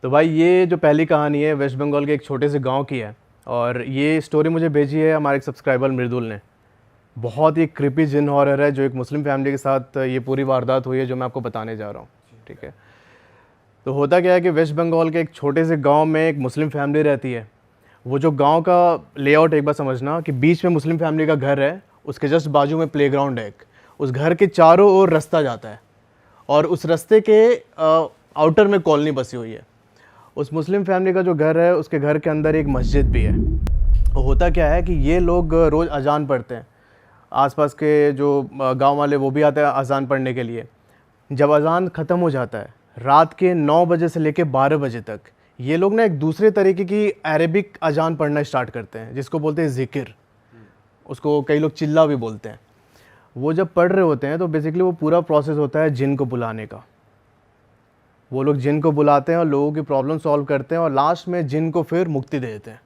तो भाई ये जो पहली कहानी है वेस्ट बंगाल के एक छोटे से गांव की है। और ये स्टोरी मुझे भेजी है हमारे एक सब्सक्राइबर मृदुल ने। बहुत ही क्रिपी जिन हॉरर है जो एक मुस्लिम फैमिली के साथ ये पूरी वारदात हुई है जो मैं आपको बताने जा रहा हूँ। ठीक है, तो होता क्या है कि वेस्ट बंगाल के एक छोटे से गांव में एक मुस्लिम फैमिली रहती है। वो जो गांव का लेआउट एक बार समझना कि बीच में मुस्लिम फैमिली का घर है, उसके जस्ट बाजू में प्लेग्राउंड है एक। उस घर के चारों ओर रास्ता जाता है और उस रास्ते के आउटर में कॉलोनी बसी हुई है। उस मुस्लिम फैमिली का जो घर है उसके घर के अंदर एक मस्जिद भी है। तो होता क्या है कि ये लोग रोज़ अजान पढ़ते हैं। आसपास के जो गांव वाले वो भी आते हैं अजान पढ़ने के लिए। जब अजान ख़त्म हो जाता है रात के 9 बजे से लेकर 12 बजे तक ये लोग ना एक दूसरे तरीके की अरेबिक अजान पढ़ना स्टार्ट करते हैं जिसको बोलते हैं ज़िक्र। उसको कई लोग चिल्ला भी बोलते हैं। वो जब पढ़ रहे होते हैं तो बेसिकली वो पूरा प्रोसेस होता है जिन को बुलाने का। वो लोग जिन को बुलाते हैं और लोगों की प्रॉब्लम सॉल्व करते हैं और लास्ट में जिन को फिर मुक्ति देते हैं।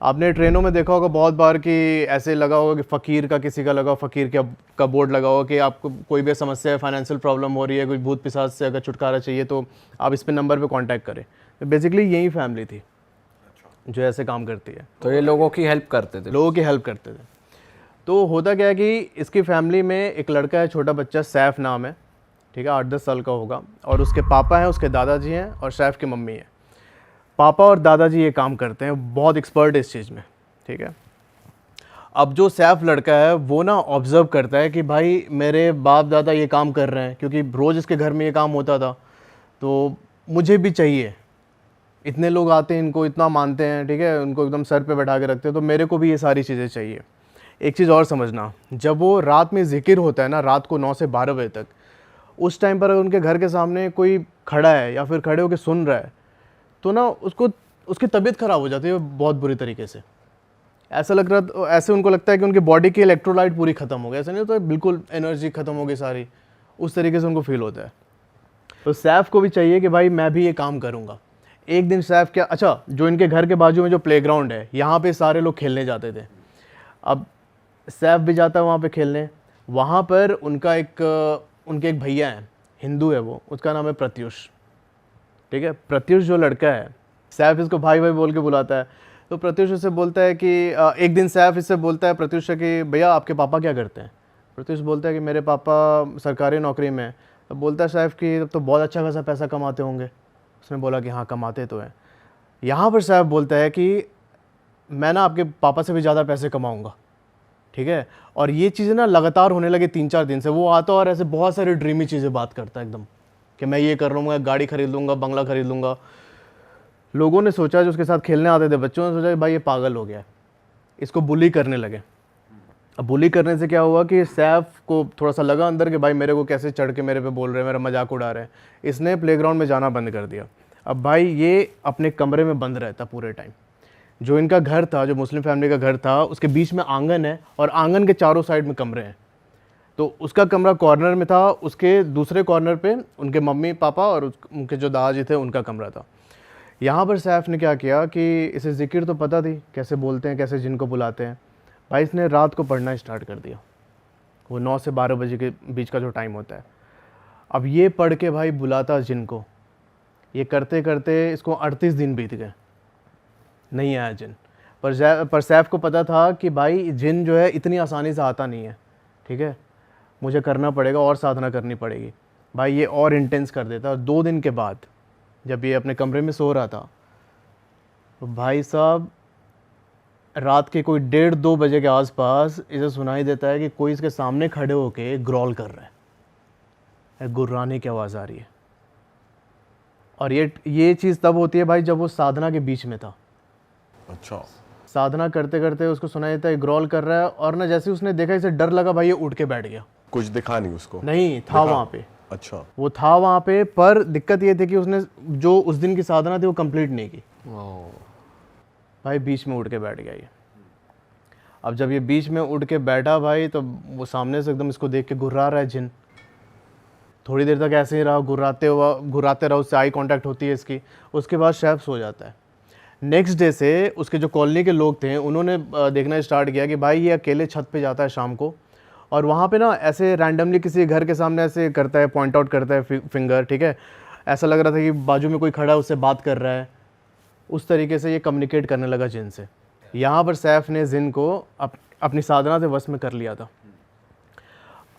आपने ट्रेनों में देखा होगा बहुत बार कि ऐसे लगा होगा कि फ़कीर का किसी का लगा, फ़कीर का बोर्ड लगा होगा कि आपको कोई भी समस्या है, फाइनेंशियल प्रॉब्लम हो रही है, कोई भूत पिशाच से अगर छुटकारा चाहिए तो आप इस पे नंबर पे कांटेक्ट करें। तो बेसिकली यही फैमिली थी जो ऐसे काम करती है। तो ये लोगों की हेल्प करते थे। लोगों की हेल्प करते थे। तो होता क्या है कि इसकी फैमिली में एक लड़का है, छोटा बच्चा, सैफ नाम है। ठीक है, 8-10 साल का होगा। और उसके पापा हैं, उसके दादाजी हैं और सैफ की मम्मी है। पापा और दादाजी ये काम करते हैं, बहुत एक्सपर्ट है इस चीज़ में। ठीक है, अब जो सैफ लड़का है वो ना ऑब्ज़र्व करता है कि भाई मेरे बाप दादा ये काम कर रहे हैं, क्योंकि रोज़ इसके घर में ये काम होता था, तो मुझे भी चाहिए। इतने लोग आते हैं, इनको इतना मानते हैं, ठीक है, उनको एकदम सर पे बैठा के रखते हैं, तो मेरे को भी ये सारी चीज़ें चाहिए। एक चीज़ और समझना, जब वो रात में ज़िक्र होता है ना, रात को 9 से 12 बजे तक, उस टाइम पर अगर उनके घर के सामने कोई खड़ा है या फिर खड़े होकर सुन रहा है तो ना उसकी तबीयत ख़राब हो जाती है बहुत बुरी तरीके से। ऐसे उनको लगता है कि उनकी बॉडी की इलेक्ट्रोलाइट पूरी ख़त्म हो गई। ऐसा नहीं होता, बिल्कुल एनर्जी ख़त्म हो गई सारी, उस तरीके से उनको फील होता है। तो सैफ को भी चाहिए कि भाई मैं भी ये काम करूँगा। एक दिन सैफ क्या, अच्छा, जो इनके घर के बाजू में जो प्लेग्राउंड है यहाँ पे सारे लोग खेलने जाते थे। अब सैफ भी जाता है वहाँ पे खेलने। वहाँ पर उनके एक भैया हैं, हिंदू है वो, उसका नाम है प्रत्युष। ठीक है, प्रत्युष जो लड़का है, सैफ इसको भाई भाई बोल के बुलाता है। तो प्रत्युष उससे बोलता है कि एक दिन सैफ इससे बोलता है प्रत्युष से कि भैया आपके पापा क्या करते हैं। प्रत्युष बोलता है कि मेरे पापा सरकारी नौकरी में हैं। तो बोलता है सैफ कि तब तो बहुत अच्छा खासा पैसा कमाते होंगे। उसने बोला कि हाँ कमाते तो हैं। यहाँ पर सैफ बोलता है कि मैं ना आपके पापा से भी ज़्यादा पैसे कमाऊँगा। ठीक है, और ये चीज़ें ना लगातार होने लगे 3-4 दिन से। वो आता और ऐसे बहुत सारी ड्रीमी चीज़ें बात करता है एकदम कि मैं ये कर लूँगा, गाड़ी खरीद लूँगा, बंगला खरीद लूँगा। लोगों ने सोचा, जो उसके साथ खेलने आते थे बच्चों ने सोचा कि भाई ये पागल हो गया है, इसको बुली करने लगे। अब बुली करने से क्या हुआ कि सैफ को थोड़ा सा लगा अंदर कि भाई मेरे को कैसे चढ़ के मेरे पे बोल रहे हैं, मेरा मजाक उड़ा रहे हैं। इसने प्लेग्राउंड में जाना बंद कर दिया। अब भाई ये अपने कमरे में बंद रहता पूरे टाइम। जो इनका घर था, जो मुस्लिम फैमिली का घर था, उसके बीच में आंगन है और आंगन के चारों साइड में कमरे हैं। तो उसका कमरा कॉर्नर में था, उसके दूसरे कॉर्नर पे उनके मम्मी पापा और उनके जो दादाजी थे उनका कमरा था। यहाँ पर सैफ ने क्या किया कि इसे ज़िक्र तो पता थी कैसे बोलते हैं, कैसे जिनको बुलाते हैं। भाई इसने रात को पढ़ना स्टार्ट कर दिया, वो 9 से 12 बजे के बीच का जो टाइम होता है। अब ये पढ़ के भाई बुलाता जिनको, ये करते करते इसको 38 दिन बीत गए, नहीं आया जिन। पर सैफ को पता था कि भाई जिन जो है इतनी आसानी से आता नहीं है। ठीक है, मुझे करना पड़ेगा और साधना करनी पड़ेगी। भाई ये और इंटेंस कर देता। और 2 दिन के बाद जब ये अपने कमरे में सो रहा था तो भाई साहब रात के कोई 1:30-2 बजे के आसपास इसे सुनाई देता है कि कोई इसके सामने खड़े होके ग्रॉल कर रहा है, गुर्राने की आवाज़ आ रही है। और ये चीज़ तब होती है भाई जब वो साधना के बीच में था। अच्छा, साधना करते करते उसको सुनाई देता है ग्रॉल कर रहा है। और ना जैसे उसने देखा, इसे डर लगा, भाई ये उठ के बैठ गया। कुछ दिखा नहीं उसको? नहीं था वहाँ पे। अच्छा, वो था वहाँ पे, पर दिक्कत ये थी कि उसने जो उस दिन की साधना थी वो कंप्लीट नहीं की। भाई बीच में उठ के बैठ गया ये। अब जब ये बीच में उठ के बैठा भाई, तो वो सामने से एकदम इसको देख के घुर्रा रहा है जिन। थोड़ी देर तक ऐसे ही रहा, घुराते रहा, उससे आई कांटेक्ट होती है इसकी। उसके बाद सैफ सो जाता है। नेक्स्ट डे से उसके जो कॉलोनी के लोग थे उन्होंने देखना स्टार्ट किया कि भाई ये अकेले छत पे जाता है शाम को, और वहाँ पे ना ऐसे रैंडमली किसी घर के सामने ऐसे करता है, पॉइंट आउट करता है फिंगर। ठीक है, ऐसा लग रहा था कि बाजू में कोई खड़ा है उससे बात कर रहा है, उस तरीके से ये कम्युनिकेट करने लगा जिन से। यहाँ पर सैफ ने जिन को अपनी साधना से वश में कर लिया था।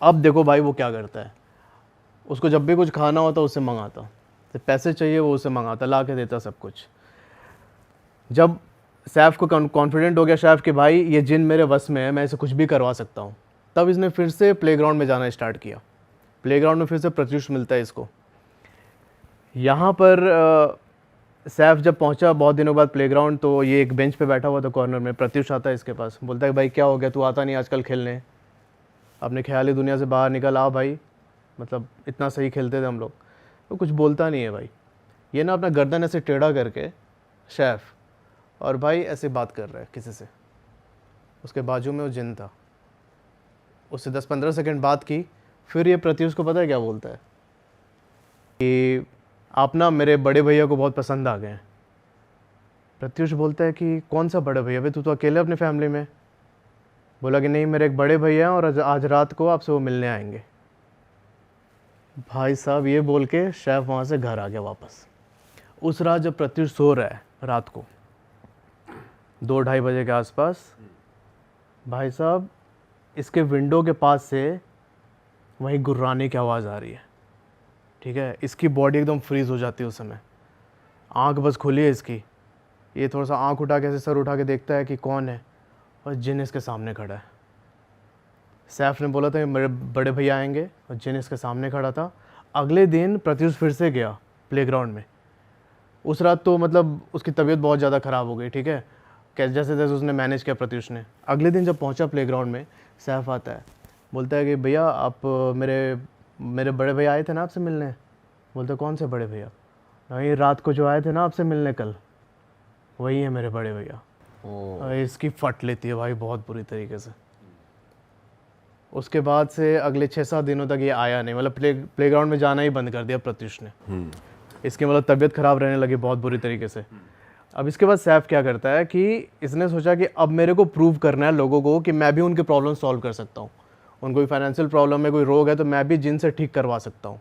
अब देखो भाई वो क्या करता है, उसको जब भी कुछ खाना होता उससे मंगाता, तो पैसे चाहिए वो उससे मंगाता, ला के देता सब कुछ। जब सैफ को कॉन्फिडेंट हो गया सैफ कि भाई ये जिन मेरे वश में है, मैं इसे कुछ भी करवा सकता हूँ, तब इसने फिर से प्लेग्राउंड में जाना स्टार्ट किया। प्लेग्राउंड में फिर से प्रत्युष मिलता है इसको। यहाँ पर सैफ जब पहुँचा बहुत दिनों बाद प्लेग्राउंड, तो ये एक बेंच पे बैठा हुआ था कॉर्नर में। प्रत्युष आता है इसके पास, बोलता है भाई क्या हो गया, तू आता नहीं आजकल खेलने, अपने ख्याली दुनिया से बाहर निकल आ भाई, मतलब इतना सही खेलते थे हम लोग। तो कुछ बोलता नहीं है भाई। ये ना अपना गर्दन ऐसे टेढ़ा करके सैफ, और भाई ऐसे बात कर रहा है किसी से। उसके बाजू में वो जिन था, उससे 10-15 सेकंड बात की। फिर ये प्रत्युष को पता है क्या बोलता है कि आप ना मेरे बड़े भैया को बहुत पसंद आ गए हैं। प्रत्युष बोलता है कि कौन सा बड़े भैया भाई, तू तो अकेले अपने फैमिली में। बोला कि नहीं, मेरे एक बड़े भैया हैं और आज रात को आपसे वो मिलने आएंगे। भाई साहब ये बोल के सैफ वहाँ से घर आ गया वापस। उस रात जब प्रत्युष सो रहा है, रात को 2-2:30 बजे के आसपास, भाई साहब इसके विंडो के पास से वहीं गुर्राने की आवाज़ आ रही है। ठीक है, इसकी बॉडी एकदम फ्रीज़ हो जाती है उस समय। आंख बस खुली है इसकी, ये थोड़ा सा आंख उठा के ऐसे सर उठा के देखता है कि कौन है, और जिन इसके सामने खड़ा है। सैफ ने बोला था मेरे बड़े भैया आएंगे, और जिन इसके सामने खड़ा था। अगले दिन प्रत्युष फिर से गया प्लेग्राउंड में। उस रात तो मतलब उसकी तबीयत बहुत ज़्यादा ख़राब हो गई। ठीक है, कैसे जैसे तैसे उसने मैनेज किया प्रत्युष ने। अगले दिन जब पहुंचा प्लेग्राउंड में, सैफ आता है, बोलता है कि भैया आप मेरे बड़े भैया आए थे ना आपसे मिलने। बोलते कौन से बड़े भैया? नहीं, रात को जो आए थे ना आपसे मिलने कल, वही है मेरे बड़े भैया। इसकी फट लेती है भाई बहुत बुरी तरीके से। उसके बाद से अगले 6-7 दिनों तक ये आया नहीं, मतलब प्लेग्राउंड में जाना ही बंद कर दिया प्रत्युष ने। इसकी मतलब तबीयत ख़राब रहने लगी बहुत बुरी तरीके से। अब इसके बाद सैफ क्या करता है कि इसने सोचा कि अब मेरे को प्रूव करना है लोगों को कि मैं भी उनके प्रॉब्लम सॉल्व कर सकता हूँ। उनको कोई फाइनेंशियल प्रॉब्लम है, कोई रोग है, तो मैं भी जिन से ठीक करवा सकता हूँ।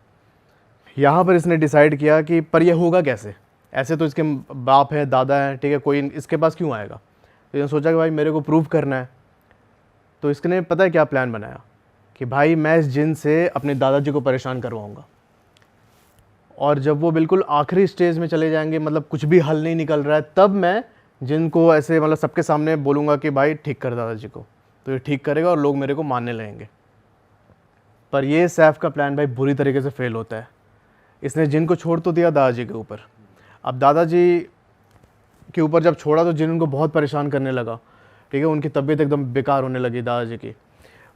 यहाँ पर इसने डिसाइड किया कि पर यह होगा कैसे, ऐसे तो इसके बाप है, दादा है, ठीक है, कोई इसके पास क्यों आएगा। तो इसने सोचा कि भाई मेरे को प्रूव करना है। तो इसने पता है क्या प्लान बनाया कि भाई मैं इस जिन से अपने दादाजी को परेशान करवाऊँगा, और जब वो बिल्कुल आखिरी स्टेज में चले जाएंगे, मतलब कुछ भी हल नहीं निकल रहा है, तब मैं जिनको ऐसे मतलब सबके सामने बोलूँगा कि भाई ठीक कर दादाजी को, तो ये ठीक करेगा और लोग मेरे को मानने लगेंगे। पर ये सैफ का प्लान भाई बुरी तरीके से फेल होता है। इसने जिन को छोड़ तो दिया दादाजी के ऊपर। अब दादाजी के ऊपर जब छोड़ा तो जिन उनको बहुत परेशान करने लगा। ठीक है, उनकी तबीयत एकदम बेकार होने लगी दादाजी की।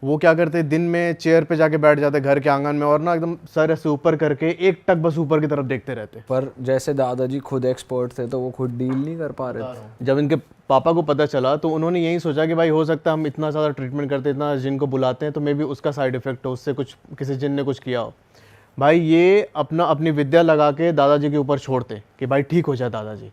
वो क्या करते, दिन में चेयर पे जाके बैठ जाते घर के आंगन में, और ना एकदम सर ऐसे ऊपर करके एक टक बस ऊपर की तरफ देखते रहते। पर जैसे दादाजी खुद एक्सपर्ट थे तो वो खुद डील नहीं कर पा रहे थे। जब इनके पापा को पता चला तो उन्होंने यही सोचा कि भाई हो सकता है हम इतना ज़्यादा ट्रीटमेंट करते, इतना जिन को बुलाते हैं, तो मे बी उसका साइड इफेक्ट हो, उससे कुछ किसी जिन ने कुछ किया हो। भाई ये अपनी विद्या लगा के दादाजी के ऊपर छोड़ते कि भाई ठीक हो जाए दादाजी।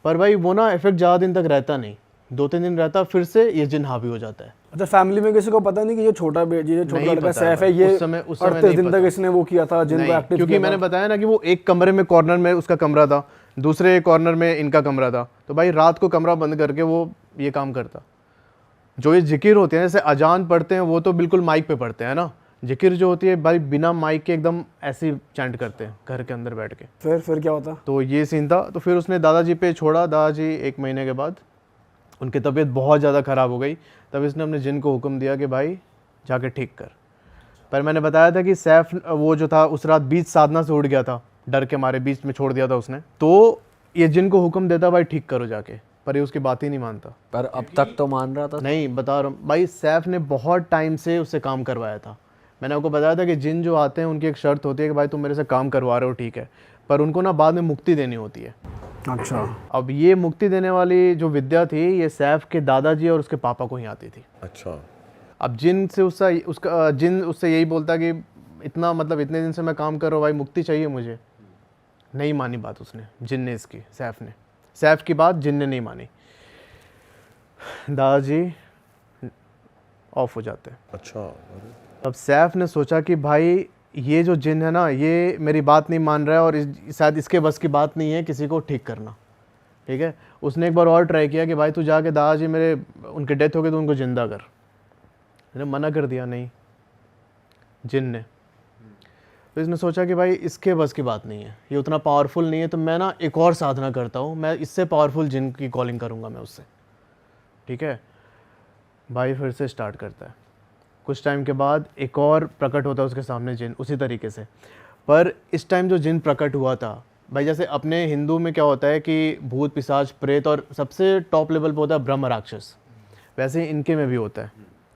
पर भाई वो ना इफेक्ट ज़्यादा दिन तक रहता नहीं, 2-3 दिन रहता, फिर से ये जिन हावी हो जाता है। अच्छा, फैमिली में किसी को पता नहीं कि ये छोटा लड़का सैफ है, ये उस समय 38 दिन तक इसने वो किया था, जिन को एक्टिव, क्योंकि मैंने बताया ना कि वो एक कमरे में कॉर्नर में उसका कमरा था, दूसरे कॉर्नर में इनका कमरा था। तो भाई रात को कमरा बंद करके वो ये काम करता। जो ये जिकिर होते हैं, जैसे अजान पढ़ते हैं, वो तो बिल्कुल माइक पे पढ़ते हैं ना। जिकिर जो होती है भाई बिना माइक के एकदम ऐसे चैंट करते हैं घर के अंदर बैठ के। फिर क्या होता? तो ये सीन था। तो फिर उसने दादाजी पे छोड़ा। दादाजी 1 महीने के बाद उनकी तबीयत बहुत ज़्यादा ख़राब हो गई। तब इसने अपने जिन को हुक्म दिया कि भाई जाके ठीक कर। पर मैंने बताया था कि सैफ वो जो था उस रात बीच साधना से उड़ गया था, डर के मारे बीच में छोड़ दिया था उसने। तो ये जिन को हुक्म देता भाई ठीक करो जाके, पर ये उसकी बात ही नहीं मानता। पर अब तक तो मान रहा था। नहीं, बता रहा हूँ भाई, सैफ ने बहुत टाइम से उससे काम करवाया था। मैंने आपको बताया था कि जिन जो आते हैं उनकी एक शर्त होती है कि भाई तुम मेरे से काम करवा रहे हो ठीक है, पर उनको ना बाद में मुक्ति देनी होती है। अच्छा, अब ये मुक्ति देने वाली जो विद्या थी, ये सैफ के दादाजी और उसके पापा को ही आती थी। अच्छा। अब जिन से उसका जिन उससे यही बोलता कि इतना मतलब इतने दिन से मैं काम कर रहा हूँ भाई, मुक्ति चाहिए मुझे। नहीं मानी बात उसने, जिन ने इसकी, सैफ की बात जिन ने नहीं मानी। दादाजी ऑफ हो जाते हैं। अच्छा। अब सैफ ने सोचा कि भाई ये जो जिन है ना, ये मेरी बात नहीं मान रहा है और शायद इसके बस की बात नहीं है किसी को ठीक करना, ठीक है। उसने एक बार और ट्राई किया कि भाई तू जाके दादाजी मेरे उनकी डेथ हो गई तो उनको ज़िंदा कर। मैंने मना कर दिया, नहीं, जिन ने। तो इसने सोचा कि भाई इसके बस की बात नहीं है, ये उतना पावरफुल नहीं है, तो मैं ना एक और साधना करता हूँ, मैं इससे पावरफुल जिन की कॉलिंग करूँगा मैं उससे, ठीक है। भाई फिर से स्टार्ट करता है। कुछ टाइम के बाद एक और प्रकट होता है उसके सामने जिन, उसी तरीके से। पर इस टाइम जो जिन प्रकट हुआ था भाई, जैसे अपने हिंदू में क्या होता है कि भूत पिशाच प्रेत और सबसे टॉप लेवल पे होता है ब्रह्म राक्षस, वैसे ही इनके में भी होता है।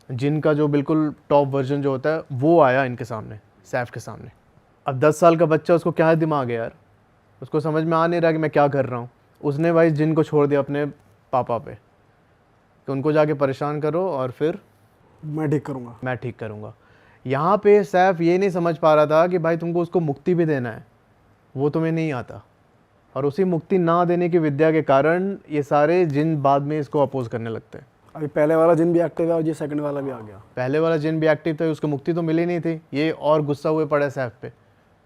जिन का जो बिल्कुल टॉप वर्जन जो होता है वो आया इनके सामने, सैफ के सामने। अब 10 साल का बच्चा, उसको क्या दिमाग है यार, उसको समझ में आ नहीं रहा कि मैं क्या कर रहा हूँ। उसने भाई जिन को छोड़ दिया अपने पापा पे कि उनको जाके परेशान करो और फिर मैं ठीक करूँगा। मैं ठीक करूँगा। यहाँ पे सैफ ये नहीं समझ पा रहा था कि भाई तुमको उसको मुक्ति भी देना है, वो तुम्हें नहीं आता। और उसी मुक्ति ना देने की विद्या के कारण ये सारे जिन बाद में इसको अपोज करने लगते हैं। अभी पहले वाला जिन भी एक्टिव है और ये सेकंड वाला भी आ गया। पहले वाला जिन भी एक्टिव था, उसको मुक्ति तो मिली नहीं थी, ये और गुस्सा हुए पड़े सैफ पे,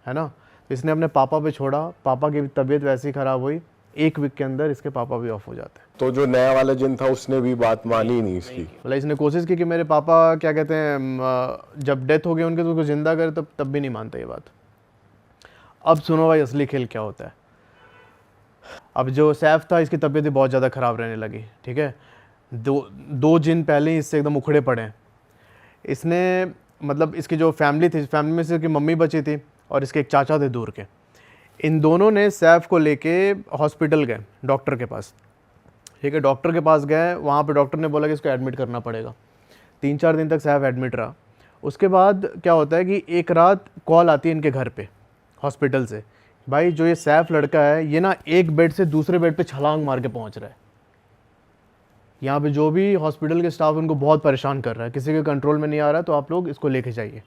है ना। तो इसने अपने पापा पे छोड़ा, पापा की तबीयत वैसी ख़राब हुई, 1 वीक के अंदर इसके पापा भी ऑफ हो जाते हैं। तो जो नया वाला जिन था उसने भी बात मानी नहीं इसकी। मतलब इसने कोशिश की कि मेरे पापा क्या कहते हैं जब डेथ हो गई उनके तो उसको ज़िंदा करे, तब भी नहीं मानते ये बात। अब सुनो भाई असली खेल क्या होता है। अब जो सैफ था इसकी तबीयत भी बहुत ज़्यादा ख़राब रहने लगी, ठीक है। दो जिन पहले ही इससे एकदम उखड़े पड़े हैं। इसने मतलब इसकी जो फैमिली थी, फैमिली में से इसकी मम्मी बची थी और इसके एक चाचा थे दूर के। इन दोनों ने सैफ को लेके हॉस्पिटल गए, डॉक्टर के पास, ठीक है। डॉक्टर के पास गए, वहाँ पे डॉक्टर ने बोला कि इसको एडमिट करना पड़ेगा। 3-4 दिन तक सैफ एडमिट रहा। उसके बाद क्या होता है कि एक रात कॉल आती है इनके घर पे हॉस्पिटल से, भाई जो ये सैफ लड़का है ये ना एक बेड से दूसरे बेड पे छलांग मार के पहुँच रहा है। यहाँ पे जो भी हॉस्पिटल के स्टाफ उनको बहुत परेशान कर रहा है, किसी के कंट्रोल में नहीं आ रहा, तो आप लोग इसको लेके जाइए।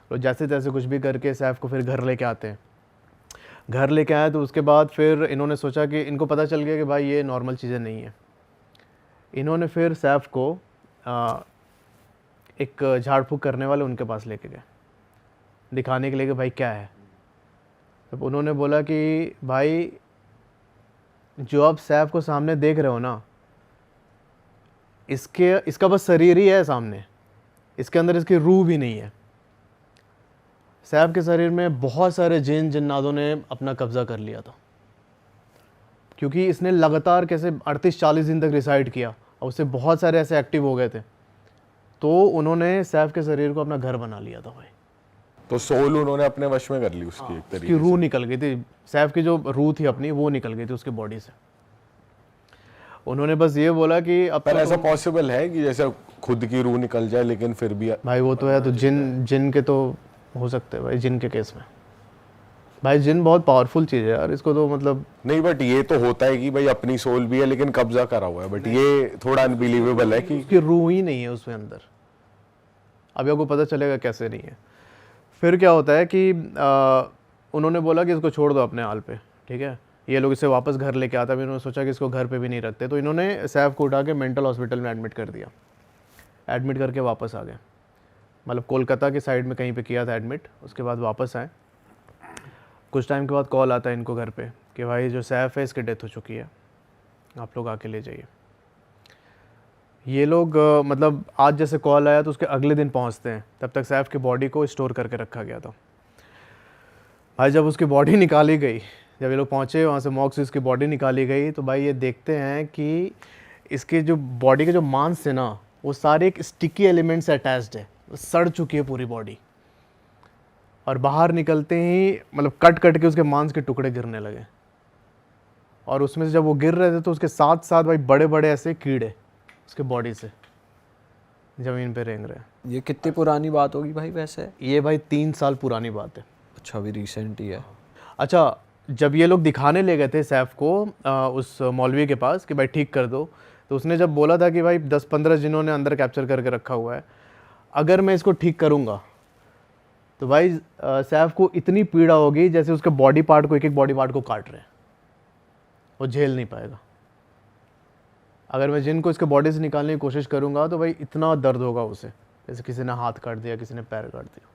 तो जैसे तैसे कुछ भी करके सैफ को फिर घर लेके आते हैं। घर लेके आए तो उसके बाद फिर इन्होंने सोचा कि इनको पता चल गया कि भाई ये नॉर्मल चीज़ें नहीं है। इन्होंने फिर सैफ को एक झाड़ फूँक करने वाले उनके पास लेके गए, दिखाने के लिए कि भाई क्या है। तब उन्होंने बोला कि भाई जो आप सैफ को सामने देख रहे हो ना, इसका बस शरीर ही है सामने, इसके अंदर इसकी रूह भी नहीं है। सैफ के शरीर में बहुत सारे जिन जिन्नातों ने अपना कब्जा कर लिया था, क्योंकि इसने लगातार कैसे 38-40 दिन तक रिसाइड किया और उससे बहुत सारे ऐसे एक्टिव हो गए थे। तो उन्होंने सैफ के शरीर को अपना घर बना लिया था भाई। तो सोल उन्होंने अपने वश में कर ली उसकी एक तरीके उसकी रूह निकल गई थी, सैफ की जो रूह थी अपनी वो निकल गई थी उसकी बॉडी से। उन्होंने बस ये बोला कि अब पर ऐसा पॉसिबल है कि जैसे खुद की रूह निकल जाए लेकिन फिर भी। भाई वो तो है, तो जिन के तो हो सकते हैं भाई, जिन के केस में भाई जिन बहुत पावरफुल चीज़ है यार, इसको तो मतलब नहीं, बट ये तो होता है कि भाई अपनी सोल भी है लेकिन कब्जा करा हुआ है, बट ये थोड़ा अनबिलीवेबल है कि उसकी रूह ही नहीं है उसमें अंदर। अभी आपको पता चलेगा कैसे नहीं है। फिर क्या होता है कि उन्होंने बोला कि इसको छोड़ दो अपने हाल पे, ठीक है। ये लोग इसे वापस घर लेके आता है। इन्होंने सोचा कि इसको घर पे भी नहीं रखते, तो इन्होंने सैफ को उठा के मेंटल हॉस्पिटल में एडमिट कर दिया। एडमिट करके वापस आ गए, मतलब कोलकाता के साइड में कहीं पे किया था एडमिट। उसके बाद वापस आए। कुछ टाइम के बाद कॉल आता है इनको घर पे कि भाई जो सैफ है इसकी डेथ हो चुकी है, आप लोग आके ले जाइए। ये लोग मतलब आज जैसे कॉल आया तो उसके अगले दिन पहुंचते हैं, तब तक सैफ की बॉडी को स्टोर करके रखा गया था। भाई जब उसकी बॉडी निकाली गई, जब ये लोग पहुँचे वहाँ से मॉर्ग से इसकी बॉडी निकाली गई, तो भाई ये देखते हैं कि इसके जो बॉडी के जो मांस है ना, वो सारे एक स्टिकी एलिमेंट से अटैच्ड है, सड़ चुकी है पूरी बॉडी। और बाहर निकलते ही मतलब कट कट के उसके मांस के टुकड़े गिरने लगे। और उसमें से जब वो गिर रहे थे तो उसके साथ साथ भाई बड़े बड़े ऐसे कीड़े उसके बॉडी से ज़मीन पे रेंग रहे। ये कितनी पुरानी बात होगी भाई वैसे? ये भाई 3 साल पुरानी बात है। अच्छा, अभी रिसेंट ही है। अच्छा, जब ये लोग दिखाने ले गए थे सैफ को उस मौलवी के पास कि भाई ठीक कर दो, तो उसने जब बोला था कि भाई 10-15 जिन्होंने अंदर कैप्चर करके रखा हुआ है, अगर मैं इसको ठीक करूँगा तो भाई सैफ को इतनी पीड़ा होगी जैसे उसके बॉडी पार्ट को, एक एक बॉडी पार्ट को काट रहे हैं, वो झेल नहीं पाएगा। अगर मैं जिन को इसके बॉडी से निकालने की कोशिश करूँगा तो भाई इतना दर्द होगा उसे, जैसे किसी ने हाथ काट दिया, किसी ने पैर काट दिया।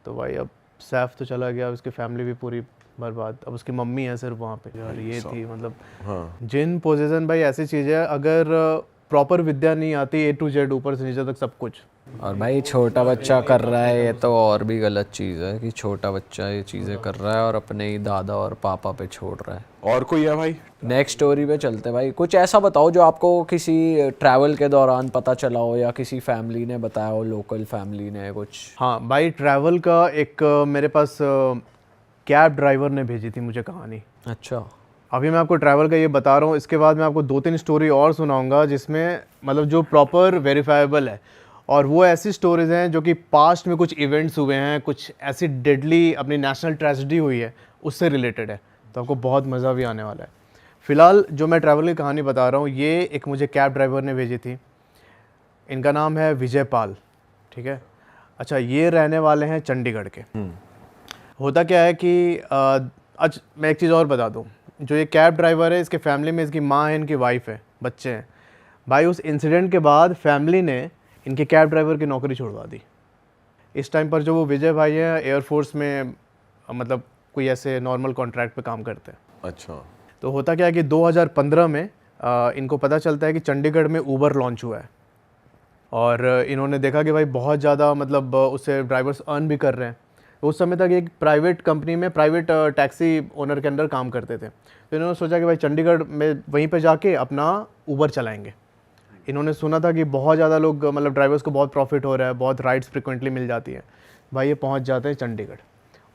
तो भाई अब सैफ तो चला गया, उसकी फैमिली भी पूरी बर्बाद, अब उसकी मम्मी है सिर्फ वहाँ पे यार। ये थी मतलब हाँ जिन पोजीशन भाई ऐसी चीज़ है, अगर प्रॉपर विद्या नहीं आती A to Z ऊपर से नीचे तक सब कुछ। और भाई छोटा बच्चा कर रहा है ये तो और भी गलत चीज़ है कि छोटा बच्चा ये चीज़ें कर रहा है और अपने ही दादा और पापा पे छोड़ रहा है। और कोई है भाई? नेक्स्ट स्टोरी पे चलते हैं भाई। कुछ ऐसा बताओ जो आपको किसी ट्रैवल के दौरान पता चला हो या किसी फैमिली ने बताया हो, लोकल फैमिली ने कुछ। हाँ भाई, ट्रैवल का एक मेरे पास कैब ड्राइवर ने भेजी थी मुझे कहानी। अच्छा। अभी मैं आपको ट्रैवल का ये बता रहा हूँ, इसके बाद मैं आपको 2-3 स्टोरी और सुनाऊंगा जिसमें मतलब जो प्रॉपर वेरीफाइबल है, और वो ऐसी स्टोरीज हैं जो कि पास्ट में कुछ इवेंट्स हुए हैं, कुछ ऐसी डेडली अपनी नेशनल ट्रेजेडी हुई है उससे रिलेटेड है, तो आपको बहुत मज़ा भी आने वाला है। फ़िलहाल जो मैं ट्रैवल की कहानी बता रहा हूँ ये एक मुझे कैब ड्राइवर ने भेजी थी। इनका नाम है विजय पाल, ठीक है। अच्छा, ये रहने वाले हैं चंडीगढ़ के। होता क्या है कि अच्छा मैं एक चीज़ और बता दूँ, जो ये कैब ड्राइवर है इसके फैमिली में इसकी माँ है, इनकी वाइफ है, बच्चे हैं। भाई उस इंसिडेंट के बाद फैमिली ने इनके कैब ड्राइवर की नौकरी छुड़वा दी। इस टाइम पर जो वो विजय भाई हैं एयरफोर्स में मतलब कोई ऐसे नॉर्मल कॉन्ट्रैक्ट पे काम करते हैं। अच्छा। तो होता क्या है कि 2015 में इनको पता चलता है कि चंडीगढ़ में ऊबर लॉन्च हुआ है, और इन्होंने देखा कि भाई बहुत ज़्यादा मतलब उससे ड्राइवर्स अर्न भी कर रहे हैं। उस समय तक एक प्राइवेट कंपनी में प्राइवेट टैक्सी ओनर के अंदर काम करते थे, तो इन्होंने सोचा कि भाई चंडीगढ़ में वहीं पे जाके अपना ऊबर चलाएंगे। इन्होंने सुना था कि बहुत ज़्यादा लोग मतलब ड्राइवर्स को बहुत प्रॉफिट हो रहा है, बहुत राइड्स फ्रिक्वेंटली मिल जाती है। भाई ये पहुंच जाते हैं चंडीगढ़।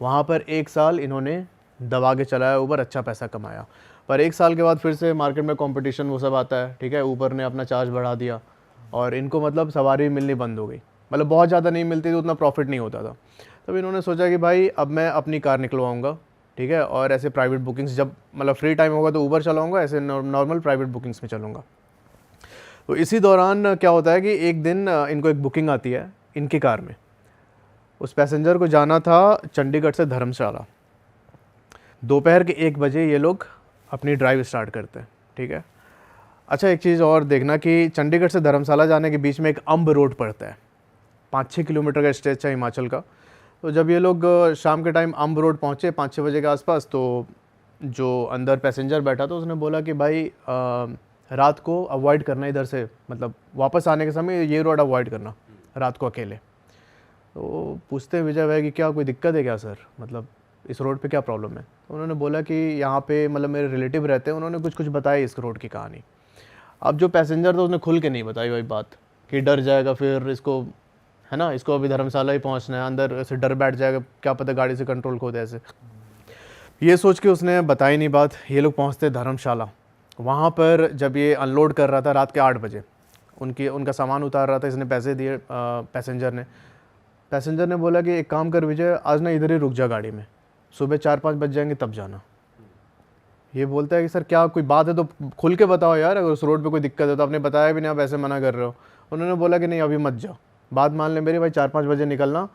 वहाँ पर 1 साल इन्होंने दबा के चलाया ऊबर, अच्छा पैसा कमाया। पर 1 साल के बाद फिर से मार्केट में कंपटीशन वो सब आता है, ठीक है। ऊबर ने अपना चार्ज बढ़ा दिया और इनको मतलब सवारी मिलनी बंद हो गई, मतलब बहुत ज़्यादा नहीं मिलती तो उतना प्रॉफिट नहीं होता था। तब इन्होंने सोचा कि भाई अब मैं अपनी कार निकलवाऊँगा, ठीक है, और ऐसे प्राइवेट बुकिंग्स जब मतलब फ्री टाइम होगा तो ऊबर चलाऊँगा, ऐसे नॉर्मल प्राइवेट बुकिंग्स में चलूँगा। तो इसी दौरान क्या होता है कि एक दिन इनको एक बुकिंग आती है इनकी कार में। उस पैसेंजर को जाना था चंडीगढ़ से धर्मशाला। दोपहर के 1 बजे ये लोग अपनी ड्राइव स्टार्ट करते हैं, ठीक है। अच्छा, एक चीज़ और देखना कि चंडीगढ़ से धर्मशाला जाने के बीच में एक अम्ब रोड पड़ता है, 5-6 किलोमीटर का स्ट्रेच है हिमाचल का। तो जब ये लोग शाम के टाइम अम्ब रोड पहुँचे 5-6 बजे के आसपास, तो जो अंदर पैसेंजर बैठा था उसने बोला कि भाई रात को अवॉइड करना इधर से, मतलब वापस आने के समय ये रोड अवॉइड करना रात को अकेले। तो पूछते हैं विजय भाई कि क्या कोई दिक्कत है क्या सर, मतलब इस रोड पे क्या प्रॉब्लम है। तो उन्होंने बोला कि यहाँ पे मतलब मेरे रिलेटिव रहते हैं, उन्होंने कुछ बताया इस रोड की कहानी। अब जो पैसेंजर था उसने खुल के नहीं बताई भाई बात, कि डर जाएगा फिर इसको, है ना, इसको अभी धर्मशाला ही पहुँचना है, अंदर ऐसे डर बैठ जाएगा, क्या पता गाड़ी से कंट्रोल खो दे ऐसे। ये सोच के उसने बताई नहीं बात। ये लोग पहुँचते धर्मशाला। वहाँ पर जब ये अनलोड कर रहा था रात के 8 बजे, उनका सामान उतार रहा था, इसने पैसे दिए पैसेंजर ने बोला कि एक काम कर विजय, आज ना इधर ही रुक जा गाड़ी में, सुबह 4-5 बज जाएंगे तब जाना। ये बोलता है कि सर क्या कोई बात है तो खुल के बताओ यार, अगर उस रोड पे कोई दिक्कत है तो। आपने बताया भी नहीं, आप ऐसे मना कर रहे हो। उन्होंने बोला कि नहीं अभी मत जाओ, बात मान ले मेरी भाई, 4-5 बजे निकलना।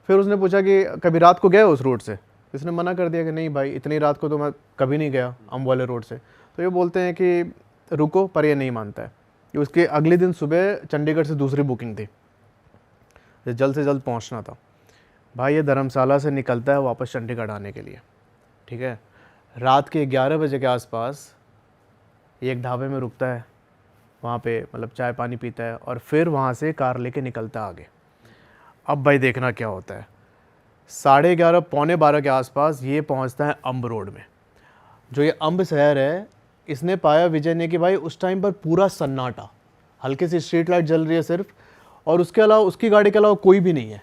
फिर उसने पूछा कि कभी रात को गए उस रोड से। इसने मना कर दिया कि नहीं भाई, इतनी रात को तो मैं कभी नहीं गया अम्ब वाले रोड से। तो ये बोलते हैं कि रुको, पर ये नहीं मानता है। कि उसके अगले दिन सुबह चंडीगढ़ से दूसरी बुकिंग थी, जल्द से जल्द पहुंचना था। भाई ये धर्मशाला से निकलता है वापस चंडीगढ़ आने के लिए, ठीक है। रात के 11 बजे के आसपास ये एक ढाबे में रुकता है, वहाँ पे मतलब चाय पानी पीता है और फिर वहाँ से कार लेके निकलता है आगे। अब भाई देखना क्या होता है, 11:30 पौने 12 के आसपास ये पहुँचता है अम्ब रोड में। जो ये अम्ब शहर है, इसने पाया विजय ने कि भाई उस टाइम पर पूरा सन्नाटा, हल्की सी स्ट्रीट लाइट जल रही है सिर्फ, और उसके अलावा उसकी गाड़ी के अलावा कोई भी नहीं है।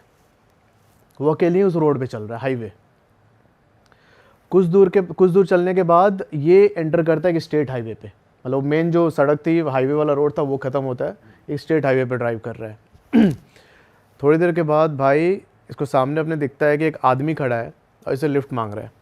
वो अकेले ही उस रोड पे चल रहा है, हाईवे। कुछ दूर चलने के बाद ये एंटर करता है कि स्टेट हाईवे पे, मतलब मेन जो सड़क थी हाईवे वाला रोड था वो ख़त्म होता है, एक स्टेट हाईवे पे ड्राइव कर रहा है। थोड़ी देर के बाद भाई इसको सामने अपने दिखता है कि एक आदमी खड़ा है और इसे लिफ्ट मांग रहा है।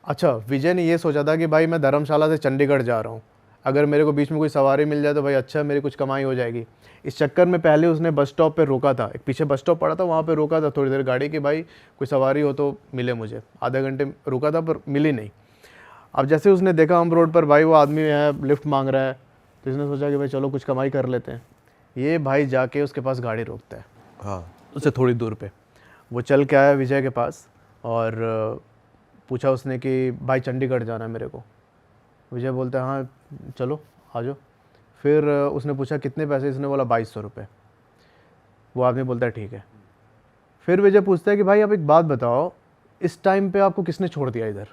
अच्छा, विजय ने ये सोचा था कि भाई मैं धर्मशाला से चंडीगढ़ जा रहा हूँ, अगर मेरे को बीच में कोई सवारी मिल जाए तो भाई अच्छा, मेरी कुछ कमाई हो जाएगी। इस चक्कर में पहले उसने बस स्टॉप पे रोका था, एक पीछे बस स्टॉप पड़ा था, वहाँ पे रोका था थोड़ी देर गाड़ी कि भाई कोई सवारी हो तो मिले मुझे। आधे घंटे रुका था पर मिली नहीं। अब जैसे उसने देखा हम रोड पर भाई वो आदमी है लिफ्ट मांग रहा है, तो इसने सोचा कि भाई चलो कुछ कमाई कर लेते हैं। ये भाई जाके उसके पास गाड़ी रोकता है, हाँ, उससे थोड़ी दूर पे। वो चल के आया विजय के पास और पूछा उसने कि भाई चंडीगढ़ जाना है मेरे को। विजय बोलता है हाँ चलो आ जाओ। फिर उसने पूछा कितने पैसे, इसने बोला 2200 रुपये। वो आदमी बोलता है ठीक है। फिर विजय पूछता है कि भाई आप एक बात बताओ, इस टाइम पे आपको किसने छोड़ दिया इधर?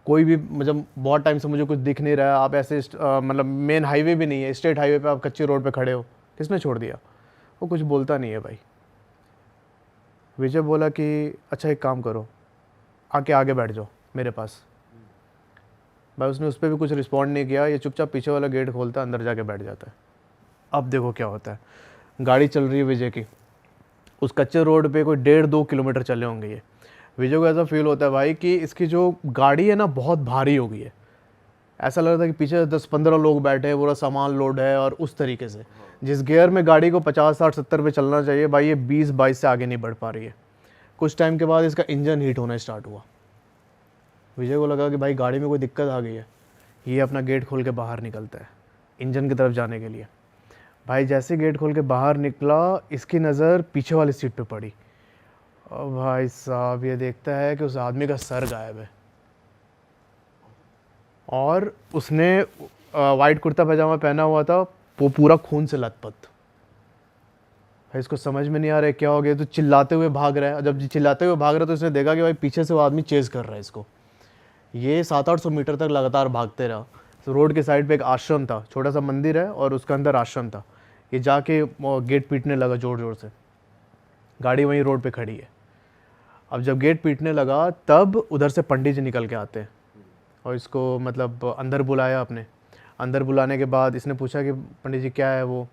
कोई भी मतलब बहुत टाइम से मुझे कुछ दिख नहीं रहा है, आप ऐसे मतलब मेन हाईवे भी नहीं है, स्टेट हाईवे पे आप कच्ची रोड पे खड़े हो, किसने छोड़ दिया? वो कुछ बोलता नहीं है भाई। विजय बोला कि अच्छा एक काम करो, आके आगे बैठ जाओ मेरे पास। भाई उसने उस पर भी कुछ रिस्पॉन्ड नहीं किया, ये चुपचाप पीछे वाला गेट खोलता है, अंदर जाके बैठ जाता है। अब देखो क्या होता है, गाड़ी चल रही है विजय की, उस कच्चे रोड पे कोई 1.5-2 किलोमीटर चले होंगे ये। विजय को ऐसा फील होता है भाई कि इसकी जो गाड़ी है ना बहुत भारी हो गई है। ऐसा लग रहा था कि पीछे 10-15 लोग बैठे हैं, पूरा सामान लोड है, और उस तरीके से जिस गियर में गाड़ी को 50-60-70 पे चलना चाहिए भाई ये 20-22 से आगे नहीं बढ़ पा रही है। कुछ टाइम के बाद इसका इंजन हीट होना स्टार्ट हुआ। विजय को लगा कि भाई गाड़ी में कोई दिक्कत आ गई है। ये अपना गेट खोल के बाहर निकलता है इंजन की तरफ जाने के लिए। भाई जैसे गेट खोल के बाहर निकला, इसकी नज़र पीछे वाली सीट पे पड़ी और भाई साहब ये देखता है कि उस आदमी का सर गायब है और उसने वाइट कुर्ता पैजामा पहना हुआ था, वो पूरा खून से लथपथ। भाई इसको समझ में नहीं आ रहा है क्या हो गया, तो चिल्लाते हुए भाग रहा है। जब चिल्लाते हुए भाग रहा है तो इसने देखा कि भाई पीछे से वो आदमी चेज़ कर रहा है इसको। ये 700-800 मीटर तक लगातार भागते रहा। तो रोड के साइड पे एक आश्रम था, छोटा सा मंदिर है और उसके अंदर आश्रम था। ये जाके गेट पीटने लगा ज़ोर ज़ोर से। गाड़ी वहीं रोड पे खड़ी है। अब जब गेट पीटने लगा तब उधर से पंडित जी निकल के आते हैं और इसको मतलब अंदर बुलाया अपने। अंदर बुलाने के बाद इसने पूछा कि पंडित जी क्या है वो?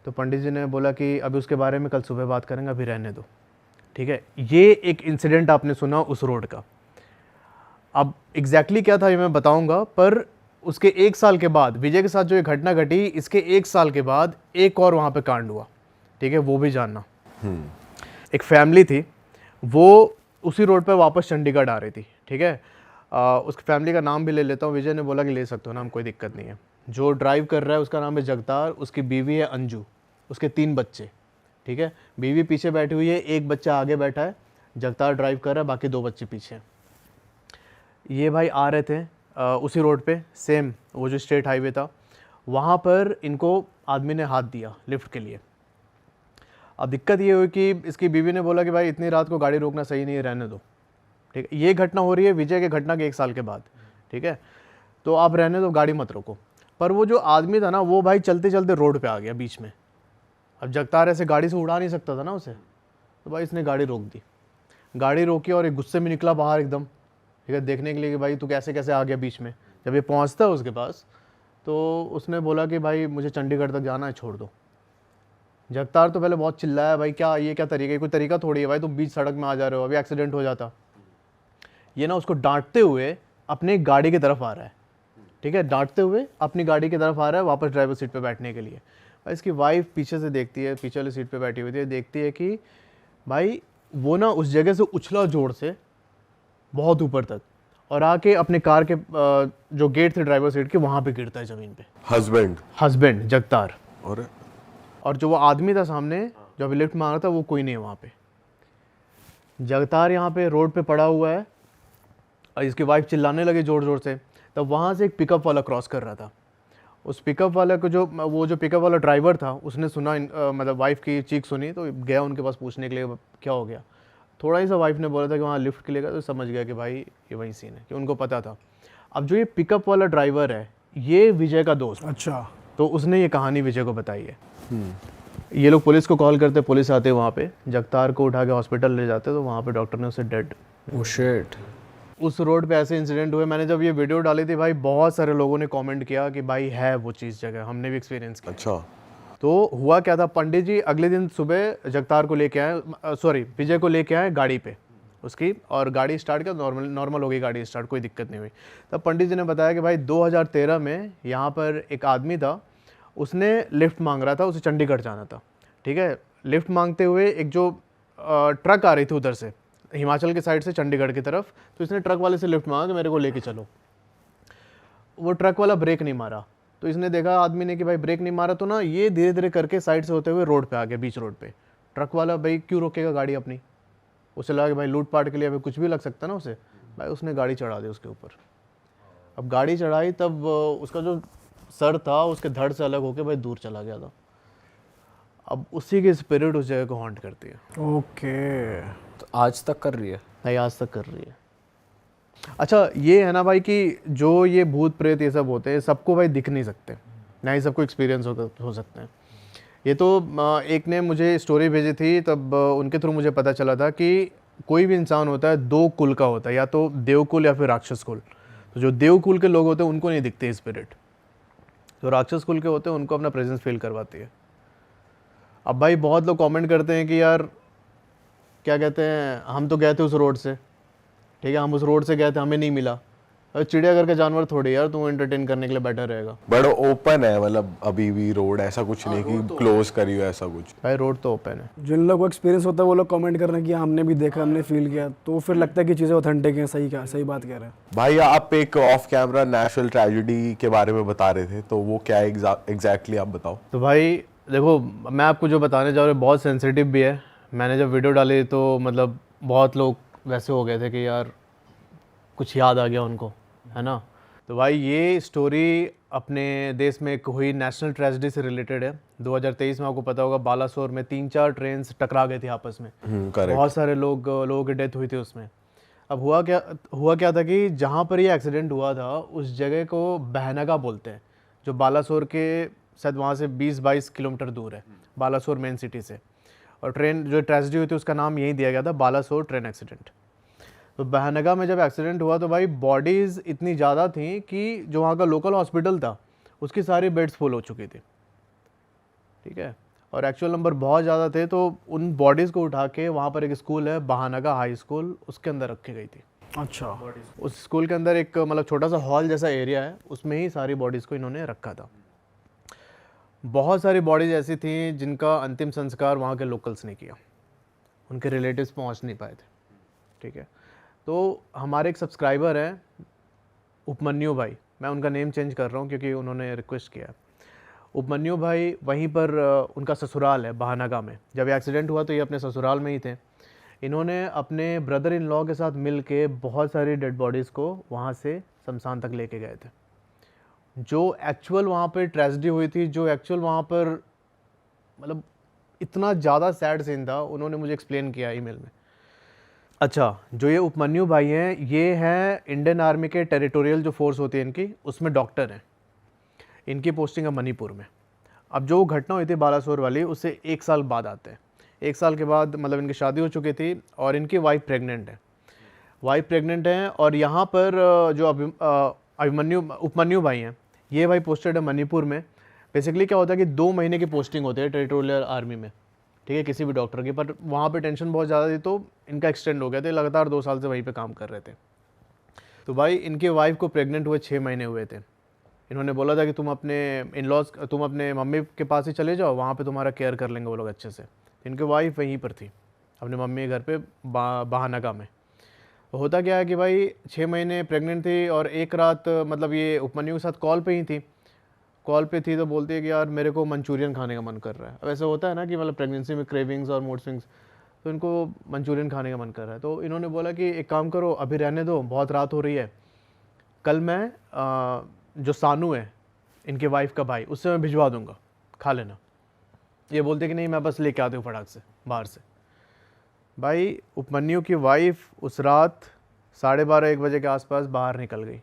तो पंडित जी ने बोला कि अभी उसके बारे में कल सुबह बात करेंगे, अभी रहने दो, ठीक है। ये एक इंसिडेंट आपने सुना उस रोड का। अब एग्जैक्टली क्या था ये मैं बताऊंगा, पर उसके 1 साल के बाद विजय के साथ जो ये घटना घटी, इसके 1 साल के बाद एक और वहाँ पे कांड हुआ, ठीक है, वो भी जानना। एक फैमिली थी, वो उसी रोड पे वापस चंडीगढ़ आ रही थी, ठीक है। उसकी फैमिली का नाम भी ले लेता हूँ। विजय ने बोला कि ले सकते हो नाम, कोई दिक्कत नहीं है। जो ड्राइव कर रहा है उसका नाम है जगतार, उसकी बीवी है अंजू, उसके 3 बच्चे, ठीक है। बीवी पीछे बैठी हुई है, एक बच्चा आगे बैठा है, जगतार ड्राइव कर रहा है, बाकी 2 बच्चे पीछे हैं। ये भाई आ रहे थे उसी रोड पे, सेम वो जो स्टेट हाईवे था, वहाँ पर इनको आदमी ने हाथ दिया लिफ्ट के लिए। अब दिक्कत ये हुई कि इसकी बीवी ने बोला कि भाई इतनी रात को गाड़ी रोकना सही नहीं है, रहने दो, ठीक है। ये घटना हो रही है विजय के घटना के 1 साल के बाद, ठीक है। तो आप रहने दो, गाड़ी मत रोको। पर वो जो आदमी था ना, वो भाई चलते चलते रोड पे आ गया बीच में। अब जगतार ऐसे गाड़ी से उड़ा नहीं सकता था ना उसे, तो भाई इसने गाड़ी रोक दी। गाड़ी रोकी और एक गुस्से में निकला बाहर एकदम, ठीक है, देखने के लिए कि भाई तू कैसे कैसे आ गया बीच में। जब ये पहुंचता है उसके पास तो उसने बोला कि भाई मुझे चंडीगढ़ तक जाना है, छोड़ दो। जगतार तो पहले बहुत चिल्लाया, भाई क्या ये क्या तरीका है, कोई तरीका थोड़ी है भाई, तुम बीच सड़क में आ जा रहे हो, अभी एक्सीडेंट हो जाता। ये ना उसको डांटते हुए अपने गाड़ी की तरफ आ रहा है, ठीक है, डांटते हुए अपनी गाड़ी की तरफ आ रहा है वापस ड्राइवर सीट पे बैठने के लिए। भाई इसकी वाइफ पीछे से देखती है, पीछे वाली सीट पे बैठी हुई थी, देखती है कि भाई वो ना उस जगह से उछला जोर से बहुत ऊपर तक और आके अपने कार के जो गेट थे ड्राइवर सीट के, वहाँ पे गिरता है ज़मीन पे। हस्बैंड जगतार। और जो वो आदमी था सामने जो अभी लिफ्ट मांग रहा था, वो कोई नहीं है वहाँ पे। जगतार यहाँ पे रोड पे पड़ा हुआ है और इसकी वाइफ चिल्लाने लगे ज़ोर ज़ोर से। तब वहाँ से एक पिकअप वाला क्रॉस कर रहा था। उस पिकअप वाला को जो पिकअप वाला ड्राइवर था, उसने सुना मतलब वाइफ की चीख सुनी, तो गया उनके पास पूछने के लिए क्या हो गया। थोड़ा ही सा वाइफ ने बोला था कि वहाँ लिफ्ट के लिए गया, तो समझ गया कि भाई ये वही सीन है, कि उनको पता था। अब जो ये पिकअप वाला ड्राइवर है, ये विजय का दोस्त। अच्छा। तो उसने ये कहानी विजय को बताई है। ये लोग पुलिस को कॉल करते, पुलिस आते वहाँ पे, जगतार को उठा के हॉस्पिटल ले जाते, तो वहाँ पे डॉक्टर ने उसे डेड। Oh shit. उस रोड पे ऐसे इंसिडेंट हुए। मैंने जब ये वीडियो डाली थी भाई, बहुत सारे लोगों ने कमेंट किया कि भाई है वो चीज़ जगह, हमने भी एक्सपीरियंस किया। अच्छा। तो हुआ क्या था, पंडित जी अगले दिन सुबह जगतार को लेके आए, विजय को लेके आए गाड़ी पे उसकी, और गाड़ी स्टार्ट किया, नॉर्मल हो गई गाड़ी स्टार्ट, कोई दिक्कत नहीं हुई। तब पंडित जी ने बताया कि भाई 2013 में यहाँ पर एक आदमी था, उसने लिफ्ट मांग रहा था, उसे चंडीगढ़ जाना था, ठीक है। लिफ्ट मांगते हुए एक जो ट्रक आ रही थी उधर से, हिमाचल के साइड से चंडीगढ़ की तरफ, तो इसने ट्रक वाले से लिफ्ट मांगा कि मेरे को लेके चलो। वो ट्रक वाला ब्रेक नहीं मारा, तो इसने देखा आदमी ने कि भाई ब्रेक नहीं मारा, तो ना ये धीरे धीरे करके साइड से होते हुए रोड पे आ गया, बीच रोड पे। ट्रक वाला भाई क्यों रोकेगा गाड़ी अपनी, उसे लगा कि भाई लूट पाट के लिए अभी कुछ भी लग सकता है ना उसे, भाई उसने गाड़ी चढ़ा दी उसके ऊपर। अब गाड़ी चढ़ाई तब उसका जो सर था उसके धड़ से अलग होके भाई दूर चला गया था। अब उसी की स्पिरिट उस जगह को हॉन्ट करती है। ओके। तो आज तक कर रही है? नहीं, आज तक कर रही है। अच्छा ये है ना भाई कि जो ये भूत प्रेत ये सब होते हैं सबको भाई दिख नहीं सकते, ना ही सबको एक्सपीरियंस हो सकते हैं। ये तो एक ने मुझे स्टोरी भेजी थी, तब उनके थ्रू मुझे पता चला था कि कोई भी इंसान होता है दो कुल का होता है, या तो देवकुल या फिर राक्षस कुल। तो जो देवकुल के लोग होते हैं उनको नहीं दिखते स्पिरिट, जो राक्षस कुल के होते हैं उनको अपना प्रेजेंस फील करवाती है। अब भाई बहुत लोग कमेंट करते हैं कि यार क्या कहते हैं, हम तो गए थे उस रोड से, ठीक है, हम उस रोड से गए थे, हमें नहीं मिला। अरे चिड़ियाघर का जानवर थोड़ी यार तू एंटरटेन करने के लिए बैठा रहेगा। बड़ा ओपन है, मतलब अभी भी रोड, ऐसा कुछ नहीं कि क्लोज करी हो ऐसा कुछ। भाई रोड तो ओपन है। जिन लोगों को एक्सपीरियंस होता है वो लोग कमेंट कर रहे हैं कि हमने भी देखा, हमने फील किया, तो फिर लगता है कि चीज़ें ऑथेंटिक हैं। सही बात कह रहे हैं भाई। आप एक ऑफ कैमरा नेशनल ट्रेजेडी के बारे में बता रहे थे, तो वो क्या एग्जैक्टली आप बताओ। तो भाई देखो, मैं आपको जो बताने जा रहा हूँ बहुत सेंसिटिव भी है। मैंने जब वीडियो डाली तो मतलब बहुत लोग वैसे हो गए थे कि यार कुछ याद आ गया उनको, है ना। तो भाई ये स्टोरी अपने देश में एक हुई नेशनल ट्रेजेडी से रिलेटेड है। 2023 में आपको पता होगा बालासोर में 3-4 ट्रेन टकरा गई थी आपस में, बहुत सारे लोगों की डेथ हुई थी उसमें। अब हुआ क्या था कि जहाँ पर ये एक्सीडेंट हुआ था उस जगह को बहनगा बोलते हैं, जो बालासोर के शायद वहाँ से 20-22 किलोमीटर दूर है, बालासोर मेन सिटी से। और ट्रेन जो ट्रेजेडी हुई थी उसका नाम यही दिया गया था, बालासोर ट्रेन एक्सीडेंट। तो बहनगा में जब एक्सीडेंट हुआ तो भाई बॉडीज़ इतनी ज़्यादा थी कि जो वहाँ का लोकल हॉस्पिटल था उसकी सारी बेड्स फुल हो चुकी थी, ठीक है, और एक्चुअल नंबर बहुत ज़्यादा थे। तो उन बॉडीज़ को उठा के वहाँ पर एक स्कूल है बहनगा हाई स्कूल, उसके अंदर रखी गई थी। अच्छा। उस स्कूल के अंदर एक मतलब छोटा सा हॉल जैसा एरिया है, उसमें ही सारी बॉडीज़ को इन्होंने रखा था। बहुत सारी बॉडीज़ ऐसी थी जिनका अंतिम संस्कार वहाँ के लोकल्स ने किया, उनके रिलेटिव्स पहुँच नहीं पाए थे, ठीक है। तो हमारे एक सब्सक्राइबर हैं उपमन्यु भाई, मैं उनका नेम चेंज कर रहा हूँ क्योंकि उन्होंने रिक्वेस्ट किया। उपमन्यु भाई वहीं पर उनका ससुराल है बहनगा में। जब एक्सीडेंट हुआ तो ये अपने ससुराल में ही थे। इन्होंने अपने ब्रदर इन लॉ के साथ मिल के बहुत सारी डेड बॉडीज़ को वहाँ से शमशान तक लेके गए थे। जो एक्चुअल वहाँ पर ट्रेजेडी हुई थी, जो एक्चुअल वहाँ पर मतलब इतना ज़्यादा सैड सीन था, उन्होंने मुझे एक्सप्लेन किया ईमेल में। अच्छा, जो ये उपमन्यु भाई हैं ये हैं इंडियन आर्मी के टेरिटोरियल जो फोर्स होती है इनकी, उसमें डॉक्टर हैं। इनकी पोस्टिंग है मणिपुर में। अब जो घटना हुई थी बालासोर वाली उससे 1 साल बाद आते हैं। 1 साल के बाद मतलब इनकी शादी हो चुकी थी और इनकी वाइफ प्रेग्नेंट है। और यहाँ पर जो उपमन्यु भाई हैं ये भाई पोस्टेड है मणिपुर में। बेसिकली क्या होता है कि 2 महीने की पोस्टिंग होती है टेरिटोरियल आर्मी में, ठीक है, किसी भी डॉक्टर की। पर वहाँ पे टेंशन बहुत ज़्यादा थी तो इनका एक्सटेंड हो गया था, लगातार 2 साल से वहीं पे काम कर रहे थे। तो भाई इनके वाइफ को प्रेग्नेंट हुए 6 महीने हुए थे। इन्होंने बोला था कि तुम अपने मम्मी के पास ही चले जाओ, वहाँ पे तुम्हारा केयर कर लेंगे वो लोग अच्छे से। इनकी वाइफ वहीं पर थी अपने मम्मी के घर पे बहनगा में। तो होता क्या है कि भाई 6 महीने प्रेग्नेंट थी और एक रात मतलब ये उपमन्यु के साथ कॉल पे थी तो बोलती है कि यार मेरे को मंचूरियन खाने का मन कर रहा है। अब ऐसा होता है ना कि मतलब प्रेगनेंसी में क्रेविंग्स और मूड स्विंग्स, तो इनको मंचूरियन खाने का मन कर रहा है। तो इन्होंने बोला कि एक काम करो, अभी रहने दो, बहुत रात हो रही है, कल मैं जो सानू है इनके वाइफ का भाई, उससे मैं भिजवा दूंगा, खा लेना। ये बोलते कि नहीं मैं बस लेके आती हूँ फटाक से बाहर से। भाई उपमन्यु की वाइफ उस रात 12:30-1 बजे के आसपास बाहर निकल गई।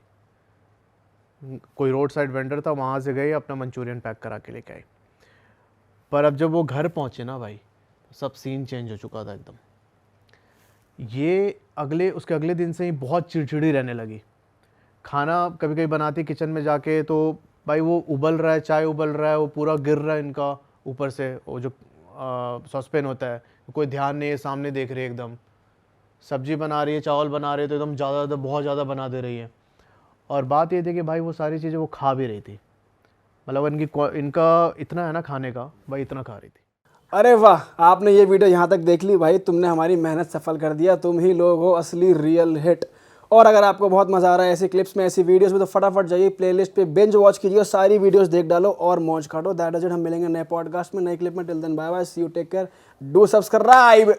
कोई रोड साइड वेंडर था, वहाँ से गई, अपना मंचूरियन पैक करा के लेके आई। पर अब जब वो घर पहुँचे ना भाई, सब सीन चेंज हो चुका था एकदम। ये उसके अगले दिन से ही बहुत चिड़चिड़ी रहने लगी। खाना कभी कभी बनाती किचन में जाके तो भाई वो उबल रहा है, चाय उबल रहा है, वो पूरा गिर रहा है इनका ऊपर से, वो जो सॉसपेन होता है, कोई ध्यान नहीं है, सामने देख रही है एकदम। सब्जी बना रही है, चावल बना रही है तो एकदम ज़्यादा बहुत ज़्यादा बना दे रही है। और बात ये थी कि भाई वो सारी चीज़ें वो खा भी रही थी, मतलब इनका इतना है ना खाने का, भाई इतना खा रही थी। अरे वाह, आपने ये वीडियो यहाँ तक देख ली भाई, तुमने हमारी मेहनत सफल कर दिया। तुम ही लोग हो असली रियल हिट। और अगर आपको बहुत मजा आ रहा है ऐसी क्लिप्स में, ऐसी वीडियोस में, तो फटाफट जाइए प्लेलिस्ट पे बिंज वॉच कीजिए और सारी वीडियोस देख डालो और मौज काटो। That is it. हम मिलेंगे नए पॉडकास्ट में, नए क्लिप में। Till then bye bye, see you, take care, do subscribe.